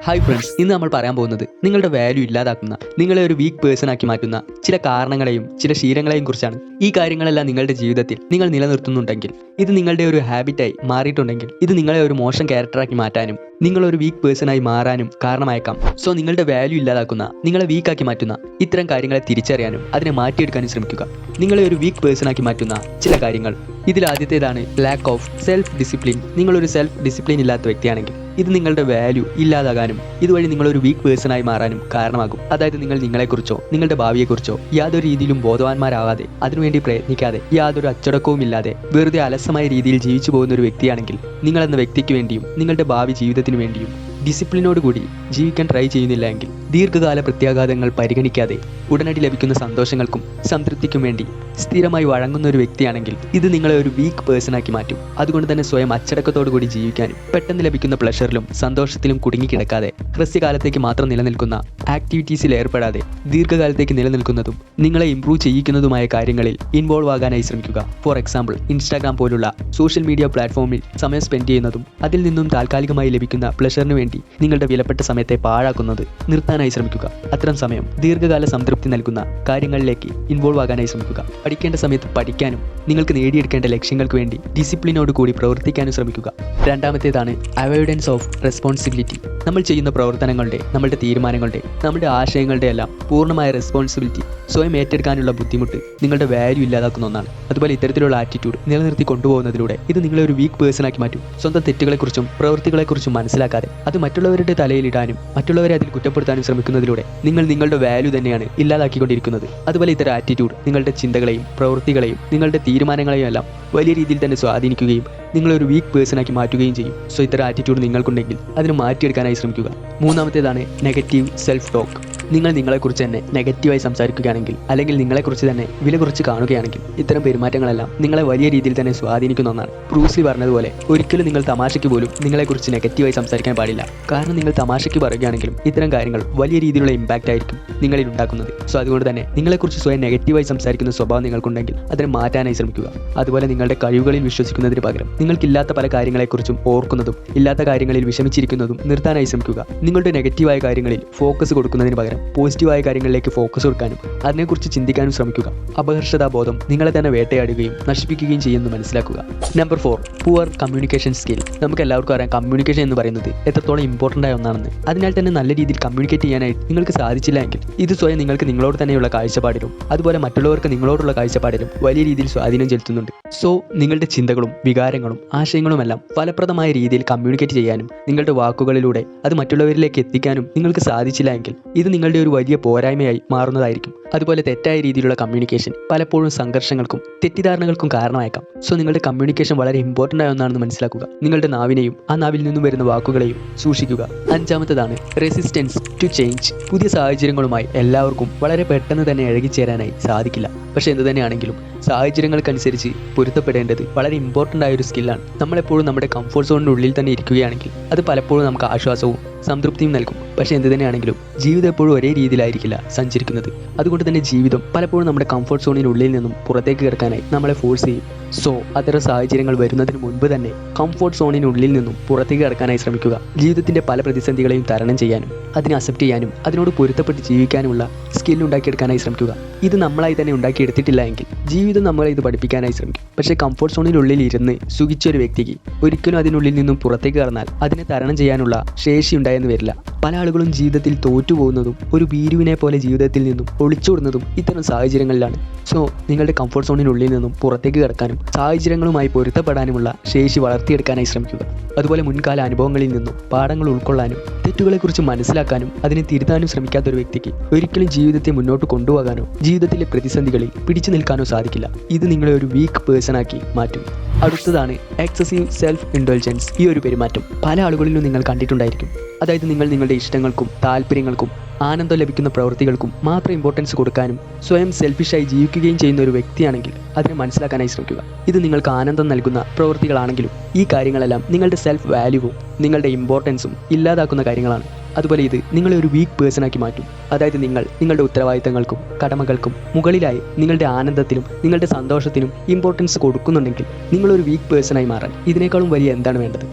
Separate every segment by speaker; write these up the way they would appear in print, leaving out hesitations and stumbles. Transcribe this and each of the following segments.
Speaker 1: Hi friends, ഇന്ന് നമ്മൾ പറയാൻ പോകുന്നത് നിങ്ങളുടെ വാല്യൂ ഇല്ലാതാക്കുന്ന, നിങ്ങളെ ഒരു വീക്ക് പേഴ്സൺ ആക്കി മാറ്റുന്ന ചില കാരണങ്ങളെയും ചില ശീലങ്ങളെയും കുറിച്ചാണ്. ഈ കാര്യങ്ങളെല്ലാം നിങ്ങളുടെ ജീവിതത്തിൽ നിങ്ങൾ നിലനിർത്തുന്നുണ്ടെങ്കിൽ, ഇത് നിങ്ങളുടെ ഒരു ഹാബിറ്റായി മാറിയിട്ടുണ്ടെങ്കിൽ, ഇത് നിങ്ങളെ ഒരു മോശം ക്യാരക്ടറാക്കി മാറ്റാനും നിങ്ങളൊരു വീക്ക് പേഴ്സണായി മാറാനും കാരണമായേക്കാം. സോ നിങ്ങളുടെ വാല്യൂ ഇല്ലാതാക്കുന്ന, നിങ്ങളെ വീക്കാക്കി മാറ്റുന്ന ഇത്തരം കാര്യങ്ങളെ തിരിച്ചറിയാനും അതിനെ മാറ്റിയെടുക്കാനും ശ്രമിക്കുക. നിങ്ങളെ ഒരു വീക്ക് പേഴ്സണാക്കി മാറ്റുന്ന ചില കാര്യങ്ങൾ. ഇതിൽ ആദ്യത്തേതാണ് ലാക്ക് ഓഫ് സെൽഫ് ഡിസിപ്ലിൻ. നിങ്ങളൊരു സെൽഫ് ഡിസിപ്ലിൻ ഇല്ലാത്ത വ്യക്തിയാണെങ്കിൽ ഇത് നിങ്ങളുടെ വാല്യൂ ഇല്ലാതാകാനും ഇതുവഴി നിങ്ങളൊരു വീക്ക് പേഴ്സണായി മാറാനും കാരണമാകും. അതായത് നിങ്ങൾ നിങ്ങളെക്കുറിച്ചോ നിങ്ങളുടെ ഭാവിയെക്കുറിച്ചോ യാതൊരു രീതിയിലും ബോധവാന്മാരാകാതെ, അതിനുവേണ്ടി പ്രയത്നിക്കാതെ, യാതൊരു അച്ചടക്കവും ഇല്ലാതെ വെറുതെ അലസമായ രീതിയിൽ ജീവിച്ചു പോകുന്ന ഒരു വ്യക്തിയാണെങ്കിൽ നിങ്ങളെന്ന വ്യക്തിക്ക് വേണ്ടിയും നിങ്ങളുടെ ഭാവി ജീവിതത്തിനു വേണ്ടിയും ഡിസിപ്ലിനോടുകൂടി ജീവിക്കാൻ ട്രൈ ചെയ്യുന്നില്ല എങ്കിൽ, ദീർഘകാല പ്രത്യാഘാതങ്ങൾ പരിഗണിക്കാതെ ഉടനടി ലഭിക്കുന്ന സന്തോഷങ്ങൾക്കും സംതൃപ്തിക്കും വേണ്ടി സ്ഥിരമായി വഴങ്ങുന്ന ഒരു വ്യക്തിയാണെങ്കിൽ ഇത് നിങ്ങളെ ഒരു വീക്ക് പേഴ്സണാക്കി മാറ്റും. അതുകൊണ്ട് തന്നെ സ്വയം അച്ചടക്കത്തോടു കൂടി ജീവിക്കാനും പെട്ടെന്ന് ലഭിക്കുന്ന പ്ലഷറിലും സന്തോഷത്തിലും കുടുങ്ങിക്കിടക്കാതെ ഹ്രസ്വകാലത്തേക്ക് മാത്രം നിലനിൽക്കുന്ന ആക്ടിവിറ്റീസിൽ ഏർപ്പെടാതെ ദീർഘകാലത്തേക്ക് നിലനിൽക്കുന്നതും നിങ്ങളെ ഇംപ്രൂവ് ചെയ്യിക്കുന്നതുമായ കാര്യങ്ങളിൽ ഇൻവോൾവ് ആകാനായി ശ്രമിക്കുക. ഫോർ എക്സാമ്പിൾ, ഇൻസ്റ്റാഗ്രാം പോലുള്ള സോഷ്യൽ മീഡിയ പ്ലാറ്റ്ഫോമിൽ സമയം സ്പെൻഡ് ചെയ്യുന്നതും അതിൽ നിന്നും താൽക്കാലികമായി ലഭിക്കുന്ന പ്ലഷറിന് വേണ്ടി നിങ്ങളുടെ വിലപ്പെട്ട സമയത്തെ പാഴാക്കുന്നത് നിർത്താനായി ശ്രമിക്കുക. അത്തരം സമയം ദീർഘകാല സംതൃപ്തി നൽകുന്ന കാര്യങ്ങളിലേക്ക് ഇൻവോൾവ് ആകാനായി ശ്രമിക്കുക. പഠിക്കേണ്ട സമയത്ത് പഠിക്കാനും നിങ്ങൾക്ക് നേടിയെടുക്കേണ്ട ലക്ഷ്യങ്ങൾക്ക് വേണ്ടി ഡിസിപ്ലിനോട് കൂടി പ്രവർത്തിക്കാനും ശ്രമിക്കുക. രണ്ടാമത്തേതാണ് അവോയ്ഡൻസ് ഓഫ് റെസ്പോൺസിബിലിറ്റി. നമ്മൾ ചെയ്യുന്ന പ്രവർത്തനങ്ങളുടെ, നമ്മുടെ തീരുമാനങ്ങളുടെ, നമ്മുടെ ആശയങ്ങളുടെ എല്ലാം പൂർണ്ണമായ റെസ്പോൺസിബിലിറ്റി സ്വയം ഏറ്റെടുക്കാനുള്ള ബുദ്ധിമുട്ട് നിങ്ങളുടെ വാല്യൂ ഇല്ലാതാക്കുന്ന ഒന്നാണ്. അതുപോലെ ഇത്തരത്തിലുള്ള ആറ്റിറ്റ്യൂഡ് നിലനിർത്തി കൊണ്ടുപോകുന്നതിലൂടെ ഇത് നിങ്ങളെ ഒരു വീക്ക് പേഴ്സണാക്കി മാറ്റും. സ്വന്തം തെറ്റുകളെക്കുറിച്ചും പ്രവൃത്തികളെക്കുറിച്ചും മനസ്സിലാക്കാതെ അത് മറ്റുള്ളവരുടെ തലയിലിടാനും മറ്റുള്ളവരെ അതിൽ കുറ്റപ്പെടുത്താനും ശ്രമിക്കുന്നതിലൂടെ നിങ്ങൾ നിങ്ങളുടെ വാല്യൂ തന്നെയാണ് ഇല്ലാതാക്കിക്കൊണ്ടിരിക്കുന്നത്. അതുപോലെ ഇത്തരം ആറ്റിറ്റ്യൂഡ് നിങ്ങളുടെ ചിന്തകളെയും പ്രവൃത്തികളെയും നിങ്ങളുടെ തീരുമാനങ്ങളെയും എല്ലാം വലിയ രീതിയിൽ തന്നെ സ്വാധീനിക്കുകയും നിങ്ങളൊരു വീക്ക് പേഴ്സണാക്കി മാറ്റുകയും ചെയ്യും. സോ ഇത്തരം ആറ്റിറ്റ്യൂഡ് നിങ്ങൾക്കുണ്ടെങ്കിൽ അതിന് മാറ്റിയെടുക്കാനായി ശ്രമിക്കുക. മൂന്നാമത്തേതാണ് നെഗറ്റീവ് സെൽഫ് ടോക്ക്. നിങ്ങൾ നിങ്ങളെക്കുറിച്ച് തന്നെ നെഗറ്റീവായി സംസാരിക്കുകയാണെങ്കിൽ, അല്ലെങ്കിൽ നിങ്ങളെക്കുറിച്ച് തന്നെ വില കുറച്ച് കാണുകയാണെങ്കിൽ, ഇത്തരം പെരുമാറ്റങ്ങളെല്ലാം നിങ്ങളെ വലിയ രീതിയിൽ തന്നെ സ്വാധീനിക്കുന്ന ഒന്നാണ്. ബ്രൂസ് ലീ പറഞ്ഞതുപോലെ ഒരിക്കലും നിങ്ങൾ തമാശയ്ക്ക് പോലും നിങ്ങളെക്കുറിച്ച് നെഗറ്റീവായി സംസാരിക്കാൻ പാടില്ല. കാരണം നിങ്ങൾ തമാശയ്ക്ക് പറയുകയാണെങ്കിലും ഇത്തരം കാര്യങ്ങൾ വലിയ രീതിയിലുള്ള ഇമ്പാക്റ്റ് ആയിരിക്കും നിങ്ങളിൽ ഉണ്ടാക്കുന്നത്. സോ അതുകൊണ്ട് തന്നെ നിങ്ങളെക്കുറിച്ച് സ്വയം നെഗറ്റീവായി സംസാരിക്കുന്ന സ്വഭാവം നിങ്ങൾക്കുണ്ടെങ്കിൽ അതിനെ മാറ്റാനായി ശ്രമിക്കുക. അതുപോലെ നിങ്ങളുടെ കഴിവുകളിൽ വിശ്വസിക്കുന്നതിന് പകരം നിങ്ങൾക്കില്ലാത്ത പല കാര്യങ്ങളെക്കുറിച്ചും ഓർക്കുന്നതും ഇല്ലാത്ത കാര്യങ്ങളിൽ വിഷമിച്ചിരിക്കുന്നതും നിർത്താനായി ശ്രമിക്കുക. നിങ്ങളുടെ നെഗറ്റീവായ കാര്യങ്ങളിൽ ഫോക്കസ് കൊടുക്കുന്നതിന് പകരം പോസിറ്റീവായ കാര്യങ്ങളിലേക്ക് ഫോക്കസ് കൊടുക്കാനും അതിനെക്കുറിച്ച് ചിന്തിക്കാനും ശ്രമിക്കുക. അപകർഷതാബോധം നിങ്ങളെ തന്നെ വേട്ടയാടുകയും നശിപ്പിക്കുകയും ചെയ്യുമെന്ന് മനസ്സിലാക്കുക. Number 4, poor communication skill. നമുക്ക് എല്ലാവർക്കും അറിയാം കമ്മ്യൂണിക്കേഷൻ എന്ന് പറയുന്നത് എത്രത്തോളം ഇമ്പോർട്ടൻ്റ് ആയ ഒന്നാണെന്ന്. അതിനാൽ തന്നെ നല്ല രീതിയിൽ കമ്മ്യൂണിക്കേറ്റ് ചെയ്യാനായിട്ട് നിങ്ങൾക്ക് സാധിച്ചില്ല എങ്കിൽ ഇത് സ്വയം നിങ്ങൾക്ക് നിങ്ങളോട് തന്നെയുള്ള കാഴ്ചപ്പാടിലും അതുപോലെ മറ്റുള്ളവർക്ക് നിങ്ങളോടുള്ള കാഴ്ചപ്പാടിലും വലിയ രീതിയിൽ സ്വാധീനം ചെലുത്തുന്നുണ്ട്. സോ നിങ്ങളുടെ ചിന്തകളും വികാരങ്ങളും ആശയങ്ങളുമെല്ലാം ഫലപ്രദമായ രീതിയിൽ കമ്മ്യൂണിക്കേറ്റ് ചെയ്യാനും നിങ്ങളുടെ വാക്കുകളിലൂടെ അത് മറ്റുള്ളവരിലേക്ക് എത്തിക്കാനും നിങ്ങൾക്ക് സാധിച്ചില്ല എങ്കിൽ ഇത് നിങ്ങളുടെ ഒരു വലിയ പോരായ്മയായി മാറുന്നതായിരിക്കും. അതുപോലെ തെറ്റായ രീതിയിലുള്ള കമ്മ്യൂണിക്കേഷൻ പലപ്പോഴും സംഘർഷങ്ങൾക്കും തെറ്റിദ്ധാരണകൾക്കും കാരണമായേക്കാം. സോ നിങ്ങളുടെ കമ്മ്യൂണിക്കേഷൻ വളരെ ഇമ്പോർട്ടൻ്റ് ആയ ഒന്നാണെന്ന് മനസ്സിലാക്കുക. നിങ്ങളുടെ നാവിനെയും ആ നാവിൽ നിന്നും വരുന്ന വാക്കുകളെയും സൂക്ഷിക്കുക. അഞ്ചാമത്തേതാണ് റെസിസ്റ്റൻസ് ടു ചേഞ്ച്. പുതിയ സാഹചര്യങ്ങളുമായി എല്ലാവർക്കും വളരെ പെട്ടെന്ന് തന്നെ ഇഴകിച്ചേരാനായി സാധിക്കില്ല. പക്ഷേ എന്ത് തന്നെയാണെങ്കിലും സാഹചര്യങ്ങൾക്കനുസരിച്ച് പൊരുത്തപ്പെടേണ്ടത് വളരെ ഇമ്പോർട്ടൻ്റ് ആയ ഒരു സ്കില്ലാണ്. നമ്മളെപ്പോഴും നമ്മുടെ കംഫർട്ട് സോണിനുള്ളിൽ തന്നെ ഇരിക്കുകയാണെങ്കിൽ അത് പലപ്പോഴും നമുക്ക് ആശ്വാസവും സംതൃപ്തിയും നൽകും. പക്ഷേ എന്ത് തന്നെയാണെങ്കിലും ജീവിതം എപ്പോഴും ഒരേ രീതിയിലായിരിക്കില്ല സഞ്ചരിക്കുന്നത്. അതുകൊണ്ട് തന്നെ ജീവിതം പലപ്പോഴും നമ്മുടെ കംഫർട്ട് സോണിനുള്ളിൽ നിന്നും പുറത്തേക്ക് കിടക്കാനായി നമ്മളെ ഫോഴ്സ് ചെയ്യും. സോ അത്തരം സാഹചര്യങ്ങൾ വരുന്നതിന് മുൻപ് തന്നെ കംഫർട്ട് സോണിനുള്ളിൽ നിന്നും പുറത്തേക്ക് കിടക്കാനായി ശ്രമിക്കുക. ജീവിതത്തിൻ്റെ പല പ്രതിസന്ധികളെയും തരണം ചെയ്യാനും അതിനെ അക്സെപ്റ്റ് ചെയ്യാനും അതിനോട് പൊരുത്തപ്പെട്ട് ജീവിക്കാനുമുള്ള സ്കിൽ ഉണ്ടാക്കിയെടുക്കാനായി ശ്രമിക്കുക. ഇത് നമ്മളായി തന്നെ ഉണ്ടാക്കിയെടുത്തിട്ടില്ല എങ്കിൽ ജീവിതം നമ്മളെ ഇത് പഠിപ്പിക്കാനായി ശ്രമിക്കും. പക്ഷേ കംഫർട്ട് സോണിനുള്ളിൽ ഇരുന്ന് സുഖിച്ചൊരു വ്യക്തിക്ക് ഒരിക്കലും അതിനുള്ളിൽ നിന്നും പുറത്തേക്ക് കടന്നാൽ അതിനെ തരണം ചെയ്യാനുള്ള ശേഷി ഉണ്ടായെന്ന് വരില്ല. പല ആളുകളും ജീവിതത്തിൽ തോറ്റുപോകുന്നതും ഒരു ഭീരുവിനെ പോലെ ജീവിതത്തിൽ നിന്നും ഒളിച്ചോടുന്നതും ഇത്തരം സാഹചര്യങ്ങളിലാണ്. സോ നിങ്ങളുടെ കംഫർട്ട് സോണിനുള്ളിൽ നിന്നും പുറത്തേക്ക് കിടക്കാനും സാഹചര്യങ്ങളുമായി പൊരുത്തപ്പെടാനുമുള്ള ശേഷി വളർത്തിയെടുക്കാനായി ശ്രമിക്കുക. അതുപോലെ മുൻകാല അനുഭവങ്ങളിൽ നിന്നും പാഠങ്ങൾ ഉൾക്കൊള്ളാനും തെറ്റുകളെക്കുറിച്ച് മനസ്സിലാക്കാനും അതിനെ തിരുത്താനും ശ്രമിക്കാത്ത ഒരു വ്യക്തിക്ക് ഒരിക്കലും ജീവിതത്തെ മുന്നോട്ട് കൊണ്ടുപോകാനോ ജീവിതത്തിലെ പ്രതിസന്ധികളിൽ പിടിച്ചു നിൽക്കാനോ സാധിക്കില്ല. ഇത് നിങ്ങളെ ഒരു വീക്ക് പേഴ്സണാക്കി മാറ്റും. അടുത്തതാണ് എക്സസീവ് സെൽഫ് ഇൻഡൾജൻസ്. ഈ ഒരു പെരുമാറ്റം പല ആളുകളിലും നിങ്ങൾ കണ്ടിട്ടുണ്ടായിരിക്കും. അതായത് നിങ്ങൾ നിങ്ങളുടെ ഇഷ്ടങ്ങൾക്കും താല്പര്യങ്ങൾക്കും ആനന്ദം ലഭിക്കുന്ന പ്രവൃത്തികൾക്കും മാത്രം ഇമ്പോർട്ടൻസ് കൊടുക്കാനും സ്വയം സെൽഫിഷായി ജീവിക്കുകയും ചെയ്യുന്ന ഒരു വ്യക്തിയാണെങ്കിൽ അതിനെ മനസ്സിലാക്കാനായി ശ്രമിക്കുക. ഇത് നിങ്ങൾക്ക് ആനന്ദം നൽകുന്ന പ്രവൃത്തികളാണെങ്കിലും ഈ കാര്യങ്ങളെല്ലാം നിങ്ങളുടെ സെൽഫ് വാല്യൂവും നിങ്ങളുടെ ഇമ്പോർട്ടൻസും ഇല്ലാതാക്കുന്ന കാര്യങ്ങളാണ്. അതുപോലെ ഇത് നിങ്ങളെ ഒരു വീക്ക് പേഴ്സണാക്കി മാറ്റും. അതായത് നിങ്ങൾ നിങ്ങളുടെ ഉത്തരവാദിത്തങ്ങൾക്കും കടമകൾക്കും മുകളിലായി നിങ്ങളുടെ ആനന്ദത്തിനും നിങ്ങളുടെ സന്തോഷത്തിനും ഇമ്പോർട്ടൻസ് കൊടുക്കുന്നുണ്ടെങ്കിൽ നിങ്ങളൊരു വീക്ക് പേഴ്സണായി മാറാൻ ഇതിനേക്കാളും വലിയ എന്താണ് വേണ്ടത്?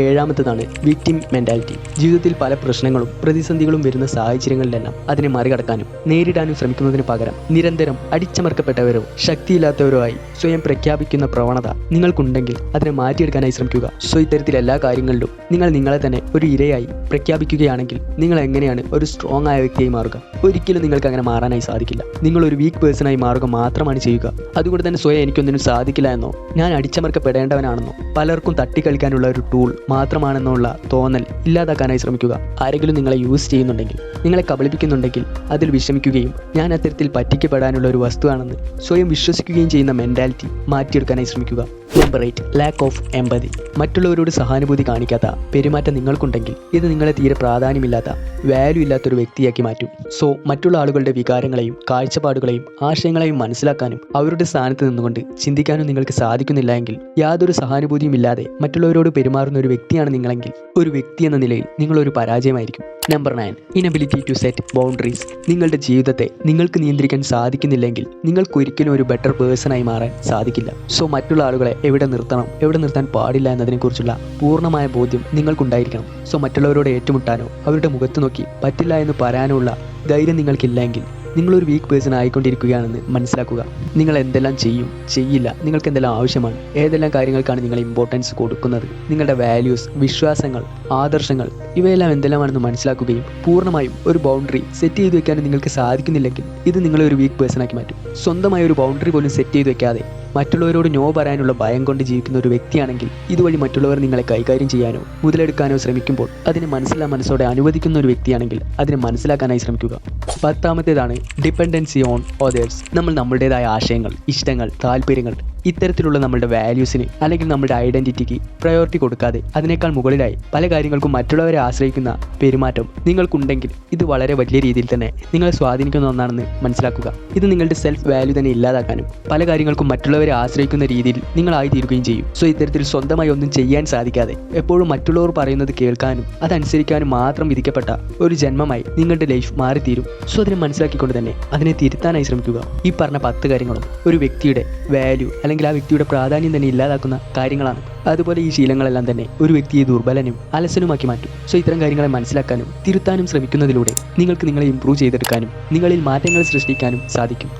Speaker 1: ഏഴാമത്തേതാണ് വിക്ടിം മെന്റാലിറ്റി. ജീവിതത്തിൽ പല പ്രശ്നങ്ങളും പ്രതിസന്ധികളും വരുന്ന സാഹചര്യങ്ങളിലെല്ലാം അതിനെ മറികടക്കാനും നേരിടാനും ശ്രമിക്കുന്നതിന് പകരം നിരന്തരം അടിച്ചമർക്കപ്പെട്ടവരോ ശക്തിയില്ലാത്തവരോ ആയി സ്വയം പ്രഖ്യാപിക്കുന്ന പ്രവണത നിങ്ങൾക്കുണ്ടെങ്കിൽ അതിനെ മാറ്റിയെടുക്കാനായി ശ്രമിക്കുക. സോ ഇത്തരത്തിൽ എല്ലാ കാര്യങ്ങളിലും നിങ്ങൾ നിങ്ങളെ തന്നെ ഒരു ഇരയായി പ്രഖ്യാപിക്കുകയാണെങ്കിൽ നിങ്ങൾ എങ്ങനെയാണ് ഒരു സ്ട്രോങ് ആയ വ്യക്തിയായി മാറുക? ഒരിക്കലും നിങ്ങൾക്ക് അങ്ങനെ മാറാനായി സാധിക്കില്ല. നിങ്ങൾ ഒരു വീക്ക് പേഴ്സണായി മാറുക മാത്രമാണ് ചെയ്യുക. അതുകൊണ്ട് തന്നെ സ്വയം എനിക്കൊന്നിനും സാധിക്കില്ല എന്നോ ഞാൻ അടിച്ചമർക്കപ്പെടേണ്ടവനാണെന്നോ പലർക്കും തട്ടിക്കളിക്കാനുള്ള ഒരു ടൂൾ മാത്രമാണെന്നുള്ള തോന്നൽ ഇല്ലാതാക്കാനായി ശ്രമിക്കുക. ആരെങ്കിലും നിങ്ങളെ യൂസ് ചെയ്യുന്നുണ്ടെങ്കിൽ, നിങ്ങളെ കബളിപ്പിക്കുന്നുണ്ടെങ്കിൽ അതിൽ വിഷമിക്കുകയും ഞാൻ അത്തരത്തിൽ പറ്റിക്കപ്പെടാനുള്ള ഒരു വസ്തുവാണെന്ന് സ്വയം വിശ്വസിക്കുകയും ചെയ്യുന്ന മെന്റാലിറ്റി മാറ്റിയെടുക്കാനായി ശ്രമിക്കുക. നമ്പർ 8, ലാക്ക് ഓഫ് എമ്പതി. മറ്റുള്ളവരോട് സഹാനുഭൂതി കാണിക്കാത്ത പെരുമാറ്റം നിങ്ങൾക്കുണ്ടെങ്കിൽ ഇത് നിങ്ങളെ തീരെ പ്രാധാന്യമില്ലാത്ത, വാല്യൂ ഇല്ലാത്തൊരു വ്യക്തിയാക്കി മാറ്റും. സോ മറ്റുള്ള ആളുകളുടെ വികാരങ്ങളെയും കാഴ്ചപ്പാടുകളെയും ആശയങ്ങളെയും മനസ്സിലാക്കാനും അവരുടെ സ്ഥാനത്ത് നിന്നുകൊണ്ട് ചിന്തിക്കാനും നിങ്ങൾക്ക് സാധിക്കുന്നില്ല എങ്കിൽ, യാതൊരു സഹാനുഭൂതിയും ഇല്ലാതെ മറ്റുള്ളവരോട് പെരുമാറുന്ന ഒരു വ്യക്തിയാണ് നിങ്ങളെങ്കിൽ, ഒരു വ്യക്തി എന്ന നിലയിൽ നിങ്ങളൊരു പരാജയമായിരിക്കും. Number 9, inability to set boundaries. നിങ്ങളുടെ ജീവിതത്തെ നിങ്ങൾക്ക് നിയന്ത്രിക്കാൻ സാധിക്കുന്നില്ലെങ്കിൽ നിങ്ങൾക്കൊരിക്കലും ഒരു ബെറ്റർ പേഴ്സണായി മാറാൻ സാധിക്കില്ല. സോ മറ്റുള്ള ആളുകളെ എവിടെ നിർത്തണം, എവിടെ നിർത്താൻ പാടില്ല എന്നതിനെക്കുറിച്ചുള്ള പൂർണ്ണമായ ബോധ്യം നിങ്ങൾക്കുണ്ടായിരിക്കണം. സോ മറ്റുള്ളവരോട് ഏറ്റുമുട്ടാനോ അവരുടെ മുഖത്ത് നോക്കി പറ്റില്ല എന്ന് പറയാനോ ഉള്ള ധൈര്യം നിങ്ങൾക്കില്ലെങ്കിൽ നിങ്ങളൊരു വീക്ക് പേഴ്സൺ ആയിക്കൊണ്ടിരിക്കുകയാണെന്ന് മനസ്സിലാക്കുക. നിങ്ങൾ എന്തെല്ലാം ചെയ്യും, ചെയ്യില്ല, നിങ്ങൾക്ക് എന്തെല്ലാം ആവശ്യമാണ്, ഏതെല്ലാം കാര്യങ്ങൾക്കാണ് നിങ്ങൾ ഇമ്പോർട്ടൻസ് കൊടുക്കുന്നത്, നിങ്ങളുടെ വാല്യൂസ്, വിശ്വാസങ്ങൾ, ആദർശങ്ങൾ ഇവയെല്ലാം എന്തെല്ലാമാണെന്ന് മനസ്സിലാക്കുകയും പൂർണ്ണമായും ഒരു ബൗണ്ടറി സെറ്റ് ചെയ്ത് വെക്കാനും നിങ്ങൾക്ക് സാധിക്കുന്നില്ലെങ്കിൽ ഇത് നിങ്ങളെ ഒരു വീക്ക് പേഴ്സണാക്കി മാറ്റും. സ്വന്തമായി ഒരു ബൗണ്ടറി പോലും സെറ്റ് ചെയ്ത് വെക്കാതെ മറ്റുള്ളവരോട് നോ പറയാനുള്ള ഭയം കൊണ്ട് ജീവിക്കുന്ന ഒരു വ്യക്തിയാണെങ്കിൽ ഇതുവഴി മറ്റുള്ളവർ നിങ്ങളെ കൈകാര്യം ചെയ്യാനോ മുതലെടുക്കാനോ ശ്രമിക്കുമ്പോൾ അതിനെ മനസ്സോടെ അനുവദിക്കുന്ന ഒരു വ്യക്തിയാണെങ്കിൽ അതിനെ മനസ്സിലാക്കാനായി ശ്രമിക്കുക. 10ാമത്തേതാണ് ഡിപ്പെൻഡൻസി ഓൺ ഓതേഴ്സ്. നമ്മൾ നമ്മുടേതായ ആശയങ്ങൾ, ഇഷ്ടങ്ങൾ, താല്പര്യങ്ങൾ ഇത്തരത്തിലുള്ള നമ്മുടെ വാല്യൂസിന് അല്ലെങ്കിൽ നമ്മുടെ ഐഡൻറ്റിറ്റിക്ക് പ്രയോറിറ്റി കൊടുക്കാതെ അതിനേക്കാൾ മുകളിലായി പല കാര്യങ്ങൾക്കും മറ്റുള്ളവരെ ആശ്രയിക്കുന്ന പെരുമാറ്റം നിങ്ങൾക്കുണ്ടെങ്കിൽ ഇത് വളരെ വലിയ രീതിയിൽ തന്നെ നിങ്ങളെ സ്വാധീനിക്കുന്ന ഒന്നാണെന്ന് മനസ്സിലാക്കുക. ഇത് നിങ്ങളുടെ സെൽഫ് വാല്യൂ തന്നെ ഇല്ലാതാക്കാനും പല കാര്യങ്ങൾക്കും മറ്റുള്ളവരെ ആശ്രയിക്കുന്ന രീതിയിൽ നിങ്ങളായി തീരുകയും ചെയ്യും. സോ ഇത്തരത്തിൽ സ്വന്തമായി ഒന്നും ചെയ്യാൻ സാധിക്കാതെ എപ്പോഴും മറ്റുള്ളവർ പറയുന്നത് കേൾക്കാനും അതനുസരിക്കാനും മാത്രം വിധിക്കപ്പെട്ട ഒരു ജന്മമായി നിങ്ങളുടെ ലൈഫ് മാറിത്തീരും. സോ അതിനെ മനസ്സിലാക്കിക്കൊണ്ട് തന്നെ അതിനെ തിരുത്താനായി ശ്രമിക്കുക. ഈ പറഞ്ഞ 10 കാര്യങ്ങളും ഒരു വ്യക്തിയുടെ വാല്യൂ അല്ലെങ്കിൽ ആ വ്യക്തിയുടെ പ്രാധാന്യം തന്നെ ഇല്ലാതാക്കുന്ന കാര്യങ്ങളാണ്. അതുപോലെ ഈ ശീലങ്ങളെല്ലാം തന്നെ ഒരു വ്യക്തിയെ ദുർബലനും അലസനുമാക്കി മാറ്റും. സോ ഇത്തരം കാര്യങ്ങളെ മനസ്സിലാക്കാനും തിരുത്താനും ശ്രമിക്കുന്നതിലൂടെ നിങ്ങൾക്ക് നിങ്ങളെ ഇംപ്രൂവ് ചെയ്തെടുക്കാനും നിങ്ങളിൽ മാറ്റങ്ങൾ സൃഷ്ടിക്കാനും സാധിക്കും.